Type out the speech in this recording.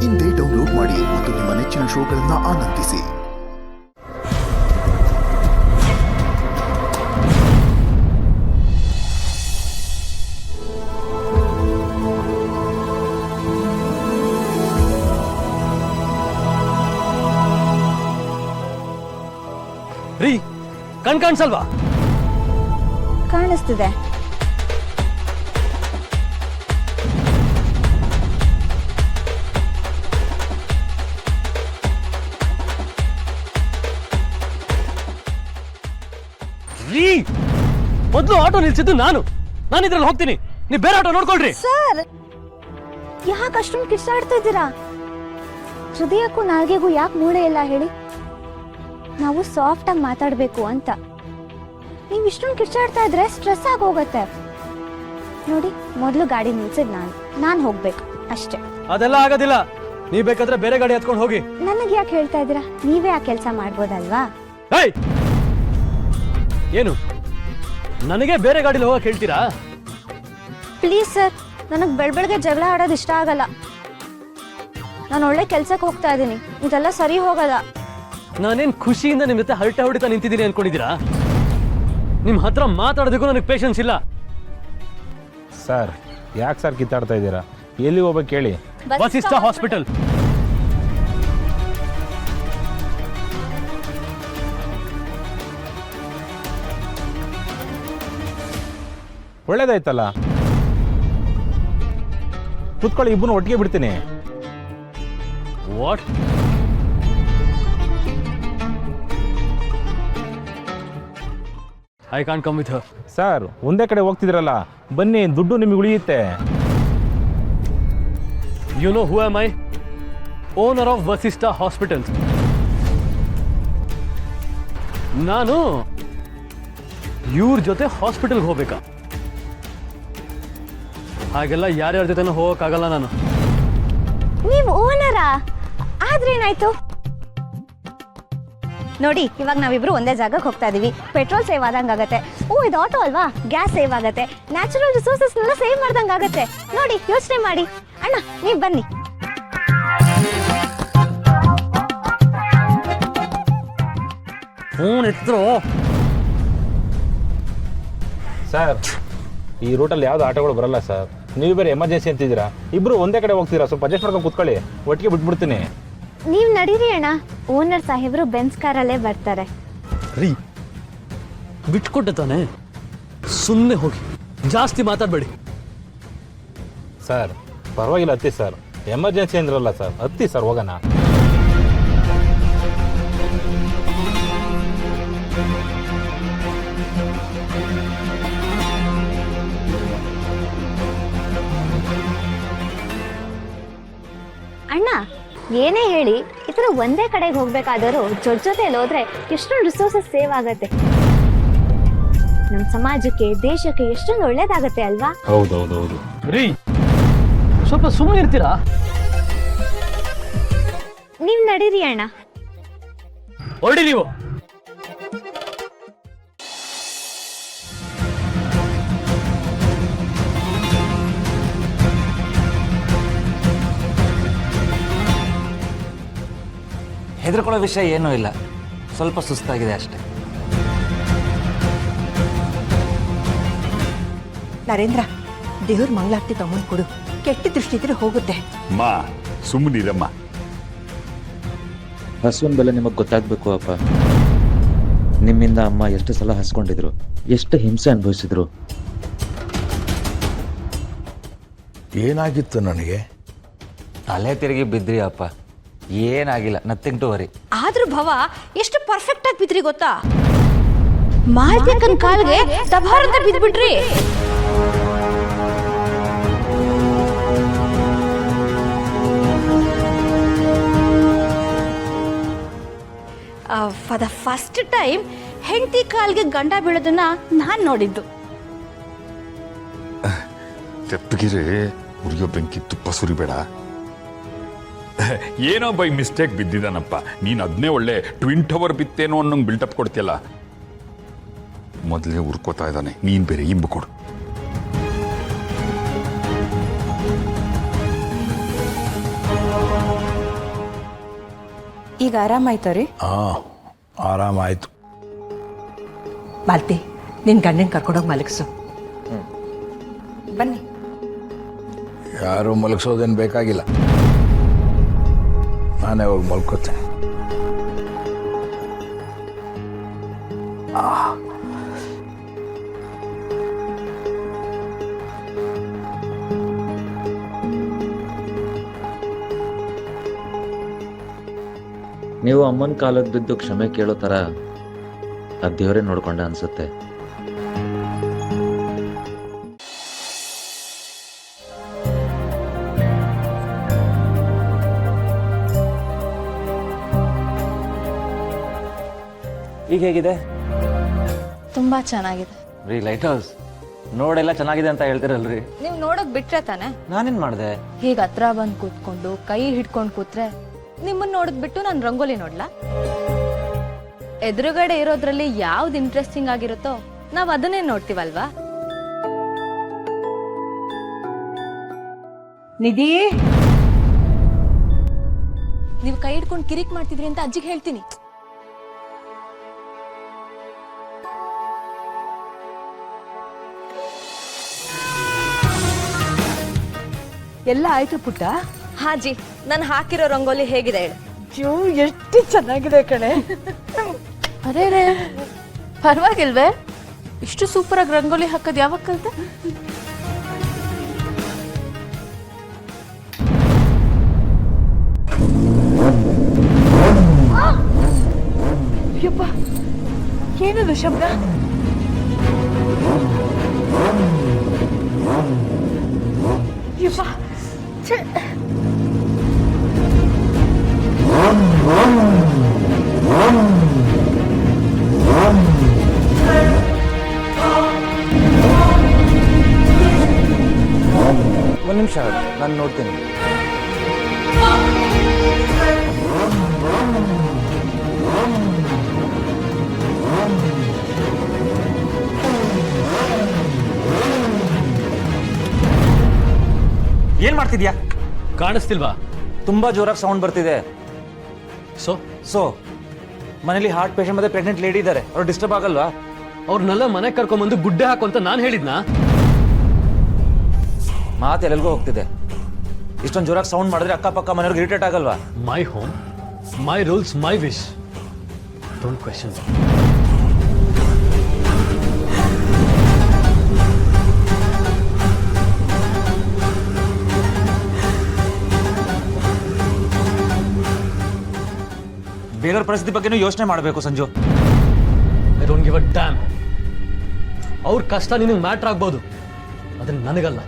ಇಂದೇ ಡೌನ್ಲೋಡ್ ಮಾಡಿ ಮತ್ತು ನಿಮ್ಮ ನೆಚ್ಚಿನ ಶೋಗಳನ್ನು ಆನಂದಿಸಿ. ರೀ, ಕಾಣಿಸಲ್ವಾ? ಕಾಣಿಸ್ತಿದೆ. ರೀ, ಮೊದಲು ಆಟೋ ನಿಲ್ಸಿದ್ದು ನಾನು ಇದ್ರಲ್ಲಿ ಹೋಗ್ತೀನಿ, ನೀವು ಬೇರೆ ಆಟೋ ನೋಡ್ಕೊಳ್ರಿ. ಸರ್, ಯಾಕೆ ಅಷ್ಟೊಂದು ಕಿರ್ಚಾಡ್ತಾ ಇದ್ದೀರಾ? ಹೃದಯಕ್ಕೂ ನಾಲ್ಗೆಗೂ ಯಾಕೆ ಮೂಳೆ ಇಲ್ಲ ಹೇಳಿ? ನಾವು ಸಾಫ್ಟ್ ಆಗಿ ಮಾತಾಡ್ಬೇಕು ಅಂತ. ನೀವು ಇಷ್ಟೊಂದು ಕಿರ್ಚಾಡ್ತಾ ಇದ್ರೆ ಸ್ಟ್ರೆಸ್ ಆಗಿ ಹೋಗತ್ತೆ. ನೋಡಿ, ಮೊದಲು ಗಾಡಿ ನಿಲ್ಸಿದ್ ನಾನು ಹೋಗ್ಬೇಕು ಅಷ್ಟೇ. ಅದೆಲ್ಲ ಆಗೋದಿಲ್ಲ, ನೀವ್ ಬೇಕಾದ್ರೆ ಬೇರೆ ಗಾಡಿ ಹತ್ಕೊಂಡು ಹೋಗಿ. ನನಗೆ ಯಾಕೆ ಹೇಳ್ತಾ ಇದ್ದೀರಾ? ನೀವೇ ಆ ಕೆಲಸ ಮಾಡ್ಬೋದಲ್ವಾ? ಏನು ನನಗೆ ಬೇರೆ ಗಾಡಿಲಿ ಹೋಗಕ್ ಹೇಳ್ತೀರಾ? ಪ್ಲೀಸ್ ಸರ್, ನನಗೆ ಬೆಳಗ್ಗೆ ಜಗಳ ಆಡೋದು ಇಷ್ಟ ಆಗಲ್ಲ. ನಾನು ಒಳ್ಳೆ ಕೆಲ್ಸಕ್ಕೆ ಹೋಗ್ತಾ ಇದ್ದೀನಿ, ಇದೆಲ್ಲ ಸರಿ ಹೋಗಲ್ಲ. ನಾನೇನ್ ಖುಷಿಯಿಂದ ನಿಮ್ ಜೊತೆ ಹರಟೆ ಹೊಡಿತಾ ನಿಂತಿದ್ದೀನಿ ಅನ್ಕೊಂಡಿದ್ದೀರಾ? ನಿಮ್ ಹತ್ರ ಮಾತಾಡೋದಕ್ಕೂ ನನಗೆ ಪೇಷನ್ಸ್ ಇಲ್ಲ. ಸರ್, ಯಾಕೆ ಸರ್ ಕಿತ್ತಾಡ್ತಾ ಇದ್ದೀರಾ? ಎಲ್ಲಿ ಹೋಗ್ಬೇಕು ಹೇಳಿ? ವಸಿಷ್ಠ ಹಾಸ್ಪಿಟಲ್. ಒಳ್ಳೇದಾಯ್ತಲ್ಲ, ಕುತ್ಕೊಳ್ಳಿ, ಇಬ್ಬರು ಒಟ್ಟಿಗೆ ಬಿಡ್ತೀನಿ. What? I can't come with her. Sir, ಒಂದೇ ಕಡೆ ಹೋಗ್ತಿದ್ರಲ್ಲ, ಬನ್ನಿ, ದುಡ್ಡು ನಿಮಗೆ ಉಳಿಯುತ್ತೆ. You know who am I? Owner of Vasishtha hospitals. ನಾನು ಇವ್ರ ಜೊತೆ ಹಾಸ್ಪಿಟಲ್ಗೆ ಹೋಗ್ಬೇಕಾ? ಹಾಗೆಲ್ಲ ಯಾರ್ಯಾರ ಜೊತೆನೂ ಹೋಗಕ್ಕಾಗಲ್ಲ ನಾನು. ನೀವು ಓನರಾ? ಆದ್ರೇನಾಯ್ತು? ನೋಡಿ, ಇವಾಗ ನಾವಿಬ್ರು ಒಂದೇ ಜಾಗಕ್ಕೆ ಹೋಗ್ತಾ ಇದೀವಿ. ಪೆಟ್ರೋಲ್ ಸೇವ್ ಆದಂಗೆ ಆಗತ್ತೆ. ಇದು ಆಟೋ ಅಲ್ವಾ, ಗ್ಯಾಸ್ ಸೇವ್ ಆಗತ್ತೆ, ನ್ಯಾಚುರಲ್ ರಿಸೋರ್ಸಸ್ನೆಲ್ಲ ಸೇವ್ ಮಾಡ್ದಂಗೆ ಆಗತ್ತೆ. ನೋಡಿ, ಯೋಚನೆ ಮಾಡಿ. ಅಣ್ಣ, ನೀವು ಬನ್ನಿ. ಫೋನ್ ಎತ್ತರು. ಸರ್, ಈ ರೂಟಲ್ಲಿ ಯಾವ್ದು ಆಟೋಗಳು ಬರಲ್ಲ ಸರ್. ನೀವು ಬೇರೆ ಎಮರ್ಜೆನ್ಸಿ ಅಂತಿದ್ದೀರಾ, ಇಬ್ರು ಒಂದೇ ಕಡೆ ಹೋಗ್ತೀರಾ, ಸ್ವಲ್ಪ ಅಡ್ಜಸ್ಟ್ ಮಾಡ್ಕೊಂಡು ಕುತ್ಕೊಳ್ಳಿ, ಒಟ್ಟಿಗೆ ಬಿಟ್ಬಿಡ್ತೀನಿ. ನೀವು ನಡೀರಿ ಅಣ್ಣ, ಓನರ್ ಸಾಹೇಬ್ರು ಬೆನ್ಸ್ ಕಾರಲ್ಲೇ ಬರ್ತಾರೆ. ರೀ, ಬಿಟ್ಕೊಟ್ಟೆ ತಾನೆ, ಸುಮ್ಮನೆ ಹೋಗಿ, ಜಾಸ್ತಿ ಮಾತಾಡಬೇಡಿ. ಸರ್, ಪರವಾಗಿಲ್ಲ, ಹತ್ತಿ ಸರ್. ಎಮರ್ಜೆನ್ಸಿ ಅಂದ್ರಲ್ಲ ಸರ್, ಹತ್ತಿ ಸರ್, ಹೋಗೋಣ. ಅಣ್ಣ, ಏನೇ ಹೇಳಿ, ಈ ಥರ ಒಂದೇ ಕಡೆಗೆ ಹೋಗ್ಬೇಕಾದರೂ ಜೊತೆಯಲ್ಲಿ ಹೋದ್ರೆ ಎಷ್ಟೊಂದು ರಿಸೋರ್ಸಸ್ ಸೇವ್ ಆಗತ್ತೆ. ನಮ್ಮ ಸಮಾಜಕ್ಕೆ, ದೇಶಕ್ಕೆ ಎಷ್ಟೊಂದು ಒಳ್ಳೇದಾಗತ್ತೆ ಅಲ್ವಾ? ಹೌದೌದೌದು. ರೀ, ಸ್ವಲ್ಪ ಸುಮ್ಮನೆ ಇರ್ತೀರಾ? ನೀವು ನಡೀರಿ ಅಣ್ಣ. ಹೊರಡಿ ನೀವು. ಹೆದರ್ಕೊಳ್ಳೋ ವಿಷಯ ಏನೂ ಇಲ್ಲ, ಸ್ವಲ್ಪ ಸುಸ್ತಾಗಿದೆ ಅಷ್ಟೇ. ನರೇಂದ್ರ, ದೇವ್ರ ಮಂಗಳಾರತಿ ತಗೊಂಡು ಕೊಡು, ಕೆಟ್ಟ ದೃಷ್ಟಿ ಇದ್ರೆ ಹೋಗುತ್ತೆ. ಮಾ, ಸುಮ್ಮನಿರಮ್ಮ. ಹಸುವಿನ ಬೆಲೆ ನಿಮಗೆ ಗೊತ್ತಾಗಬೇಕು ಅಪ್ಪ. ನಿಮ್ಮಿಂದ ಅಮ್ಮ ಎಷ್ಟು ಸಲ ಹಸ್ಕೊಂಡಿದ್ರು, ಎಷ್ಟು ಹಿಂಸೆ ಅನುಭವಿಸಿದ್ರು. ಏನಾಗಿತ್ತು ನನಗೆ? ತಲೆ ತಿರುಗಿ ಬಿದ್ರಿ ಅಪ್ಪ. ಏನಾಗಿಲ್ಲ, ನಥಿಂಗ್ ಟು ವರಿ. ಆದ್ರೂ ಭವ ಎಷ್ಟು ಪರ್ಫೆಕ್ಟ್ ಆಗಿ ಬಿದ್ರಿ ಗೊತ್ತಾ? ಮಾಲ್ತಿಕನ್ ಕಾಲ್ಗೆ ತಬಾರಂತ ಬಿದ್ಬಿಟ್ರಿ. ಫಾರ್ ದ ಫಸ್ಟ್ ಟೈಮ್ ಹೆಂಡತಿ ಕಾಲ್ಗೆ ಗಂಡ ಬೀಳೋದನ್ನ ನಾನ್ ನೋಡಿದ್ದು. ತೆಪ್ಪಗಿರಿ, ಉರಿಯೋ ಬೆಂಕಿ ತುಪ್ಪ ಸುರಿಬೇಡ. ಏನೋ ಬೈ ಮಿಸ್ಟೇಕ್ ಬಿದ್ದಿದ್ದಾನಪ್ಪ. ನೀನು ಅದನ್ನೇ ಒಳ್ಳೆ ಟ್ವಿನ್ ಟವರ್ ಬಿತ್ತೇನೋ ಅನ್ನೋಂಗೆ ಬಿಲ್ಟಪ್ ಕೊಡ್ತಿಯಲ್ಲ. ಮೊದಲೇ ಉರ್ಕೋತಾ ಇದ್ದಾನೆ, ನೀನು ಬೇರೆ ಇಂಬು ಕೊಡು. ಈಗ ಆರಾಮಾಯ್ತಾ ರೀ? ಹಾಂ ಆರಾಮಾಯಿತು. ಮಾಲ್ತಿ ನಿನ್ನ ಗಂಡನ ಕರ್ಕೊಂಡೋಗಿ ಮಲಗಿಸು. ಬನ್ನಿ. ಯಾರೂ ಮಲಗಿಸೋದೇನು ಬೇಕಾಗಿಲ್ಲ, ನಾನೇ ಹೋಗಿ ಮಲ್ಕೋತೇನೆ. ನೀವು ಅಮ್ಮನ ಕಾಲಕ್ಕೆ ಬಿದ್ದು ಕ್ಷಮೆ ಕೇಳೋ ಥರ ಆ ದೇವರೇ ನೋಡ್ಕೊಂಡ ಅನ್ಸುತ್ತೆ. ಈಗ ಹೇಗಿದೆ ತುಂಬಾ ಚೆನ್ನಾಗಿದೆ ರೀ ಲೈಟ್ ಹೌಸ್? ನೋಡೆಲ್ಲ ಚೆನ್ನಾಗಿದೆ ಅಂತ ಹೇಳ್ತಿರಲ್ರಿ. ನೀವು ನೋಡೋಕ್ ಬಿಟ್ರೆ ತಾನೆ? ನಾನೇನ್ ಮಾಡಿದೆ? ಹೀಗ ಹತ್ರ ಬಂದು ಕೂತ್ಕೊಂಡು ಕೈ ಹಿಡ್ಕೊಂಡು ಕೂತ್ರೆ ನಿಮ್ಮನ್ನ ನೋಡದ್ ಬಿಟ್ಟು ನಾನು ರಂಗೋಲಿ ನೋಡ್ಲಾ? ಎದುರುಗಡೆ ಇರೋದ್ರಲ್ಲಿ ಯಾವ್ದು ಇಂಟ್ರೆಸ್ಟಿಂಗ್ ಆಗಿರುತ್ತೋ ನಾವ್ ಅದನ್ನೇ ನೋಡ್ತೀವಲ್ವಾ? ನಿಧಿ, ನೀವು ಕೈ ಹಿಡ್ಕೊಂಡು ಕಿರಿಕ್ ಮಾಡ್ತಿದ್ರಿ ಅಂತ ಅಜ್ಜಿಗೆ ಹೇಳ್ತೀನಿ. ಎಲ್ಲ ಆಯ್ತು ಪುಟ್ಟ? ಹಾಜಿ, ನಾನು ಹಾಕಿರೋ ರಂಗೋಲಿ ಹೇಗಿದೆ ಹೇಳು? ಅಯ್ಯೋ ಎಷ್ಟು ಚೆನ್ನಾಗಿದೆ ಕಣೆ. ಅರೇ ರೇ, ಪರವಾಗಿಲ್ವೇ? ಇಷ್ಟು ಸೂಪರ್ ಆಗಿ ರಂಗೋಲಿ ಹಾಕೋದು ಯಾವಾಗ ಕಲ್ತೆ? ಅಯ್ಯಪ್ಪ, ಏನದು ಶಬ್ದ? ಅಯ್ಯಪ್ಪ, ಛೆ. ಒಂದು ನಿಮಿಷ, ನಾನು ನೋಡ್ತೀನಿ. ಏನ್ ಮಾಡ್ತಿದ್ಯಾ? ಕಾಣಿಸ್ತಿಲ್ವಾ? ತುಂಬಾ ಜೋರಾಗಿ ಸೌಂಡ್ ಬರ್ತಿದೆ. ಸೊ ಮನೇಲಿ ಹಾರ್ಟ್ ಪೇಷಂಟ್ ಮತ್ತೆ ಪ್ರೆಗ್ನೆಂಟ್ ಲೇಡಿ ಇದ್ದಾರೆ, ಅವ್ರು ಡಿಸ್ಟರ್ಬ್ ಆಗಲ್ವಾ? ಅವ್ರನ್ನೆಲ್ಲ ಮನೆಗೆ ಕರ್ಕೊಂಬಂದು ಗುಡ್ಡೆ ಹಾಕು ಅಂತ ನಾನು ಹೇಳಿದ್ನಾ? ಮಾತು ಎಲ್ಲೆಲ್ಗೂ ಹೋಗ್ತಿದೆ. ಇಷ್ಟೊಂದು ಜೋರಾಗಿ ಸೌಂಡ್ ಮಾಡಿದ್ರೆ ಅಕ್ಕಪಕ್ಕ ಮನೆಯವ್ರಿಗೆ ಇರಿಟೇಟ್ ಆಗಲ್ವಾ? My home, my rules, my wish. Don't question. ಬೇರೆಯವ್ರ ಪರಿಸ್ಥಿತಿ ಬಗ್ಗೆನೂ ಯೋಚನೆ ಮಾಡಬೇಕು Sanju. I don't give a dam. ಅವ್ರ ಕಷ್ಟ ನಿನಗೆ ಮ್ಯಾಟ್ರ್ ಆಗ್ಬೋದು, ಅದನ್ನ ನನಗಲ್ಲ.